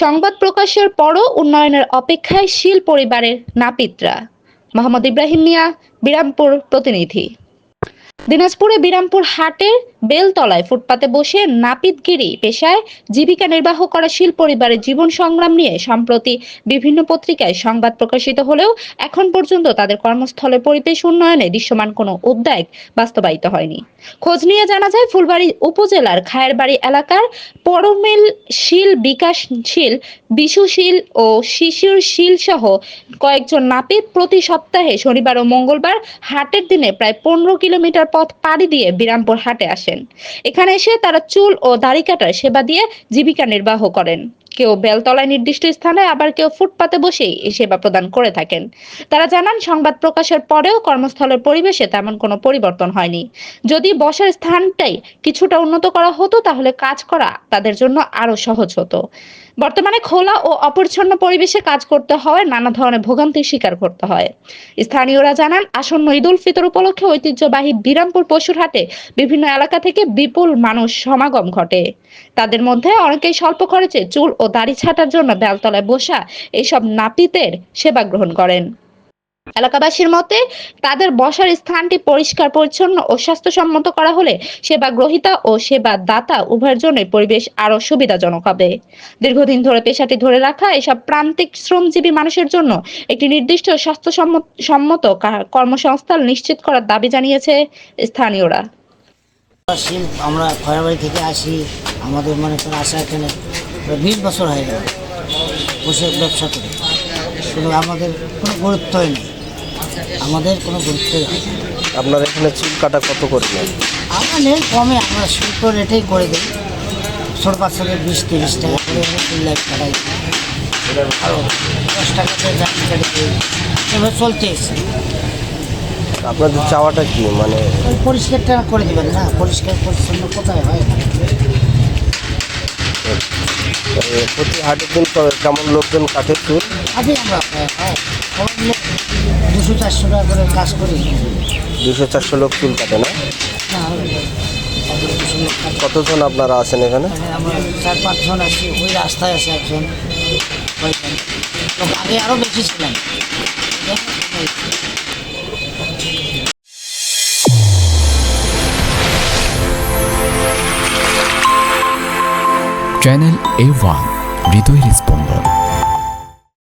সংবাদ প্রকাশের পরও উন্নয়নের অপেক্ষায় শীল পরিবারের নাপিতরা। মোহাম্মদ ইব্রাহিম মিয়া, বিরামপুর প্রতিনিধি। দিনাজপুরে বিরামপুর হাটের বেলতলায় ফুটপাতে বসে নাপিতগিরি পেশায় জীবিকা নির্বাহ করা শীল পরিবারের জীবন সংগ্রাম নিয়ে সম্প্রতি বিভিন্ন পত্রিকায় সংবাদ প্রকাশিত হলেও এখন পর্যন্ত তাদের কর্মস্থলের পরিবেশ উন্নয়নে দৃশ্যমান কোনো উদ্যোগ বাস্তবায়িত হয়নি। খোঁজ নিয়ে জানা যায়, ফুলবাড়ী উপজেলার খায়েরবাড়ি এলাকার পরমিল শীল, বিকাশ শীল, বিশু শীল ও শিশির শীল সহ কয়েকজন নাপিত প্রতি সপ্তাহে শনিবার ও মঙ্গলবার হাটের দিনে প্রায় 15 কিলোমিটার পথ পাড়ি দিয়ে বিরামপুর হাটে আসেন। এখানে এসে তারা চুল ও দাড়ি কাটার সেবা দিয়ে জীবিকা নির্বাহ করেন। কেউ বেলতলায় নির্দিষ্ট স্থানে, আবার কেউ ফুটপাতে বসেই এই সেবা প্রদান করে থাকেন। তারা জানান, সংবাদ প্রকাশের পরেও কর্মস্থলের পরিবেশে তেমন কোনো পরিবর্তন হয়নি। যদি বসার স্থানটাই কিছুটা উন্নত করা হতো তাহলে কাজ করা তাদের জন্য আরো সহজ হতো। বর্তমানে খোলা ও অপরিচ্ছন্ন পরিবেশে কাজ করতে হওয়ায় নানা ধরনের ভোগান্তির শিকার করতে হয়। স্থানীয়রা জানান, আসন্ন ঈদ উল ফিতর উপলক্ষে ঐতিহ্যবাহী বিরামপুর পশুর হাটে বিভিন্ন এলাকা থেকে বিপুল মানুষ সমাগম ঘটে। তাদের মধ্যে অনেকেই স্বল্প খরচে চুল ও দাড়ি ছাঁটার জন্য বেলতলায় বসা এইসব নাপিতের সেবা গ্রহণ করেন। এলাকাবাসীর মতে, তাদের বসার স্থানটি পরিষ্কার পরিচ্ছন্ন ও স্বাস্থ্যসম্মত করা হলে সেবা গ্রহীতা ও সেবা দাতা উভয়ের জন্যই পরিবেশ আরো সুবিধাজনক হবে। দীর্ঘদিন ধরে পেশাটি ধরে রাখা এসব প্রান্তিক শ্রমজীবী মানুষের জন্য একটি নির্দিষ্ট স্বাস্থ্যসম্মত কর্মসংস্থান নিশ্চিত করার দাবি জানিয়েছে স্থানীয়রা। আমরা খয়াবাড়ি থেকে আসি, আমাদের মনে করেন আসা এখানে 20 বছর হয়ে গেল বসে ব্যবসা করে, কিন্তু আমাদের কোনো গুরুত্বই নেই, আমাদের কোনো গুরুত্বই নেই। আপনার এখানে চুল কাটা কত করে নেন? আমরা নেই কমে, আমরা শুল্ক রেটেই করে দিই। ছোটো বাচ্চাদের 20-30 টাকা করে চুল লাইট কাটাই, আরও 10 টাকাতে দাঁড়ি কাটি দিই, এভাবে চলতে এসে। আপনাদের চাওয়াটা কি, মানে ওই পরিষ্কারটা করে দেবেন না? পরিষ্কার পরিচ্ছন্ন কোথায় হয়? প্রতি হাটের দিন কেমন লোকজন কাটে চুল? আগে আমরা সবাই মিলে 200-400 টাকা করে কাজ করি। 200-400 লোক চুল কাটে না? কতজন আপনারা আছেন এখানে? আমরা 4-5 জন আছি, ওই রাস্তায় আছে একজন, আগে আরও বেশি ছিলাম। চ্যানেল A1 হৃদয়ের স্পন্দন।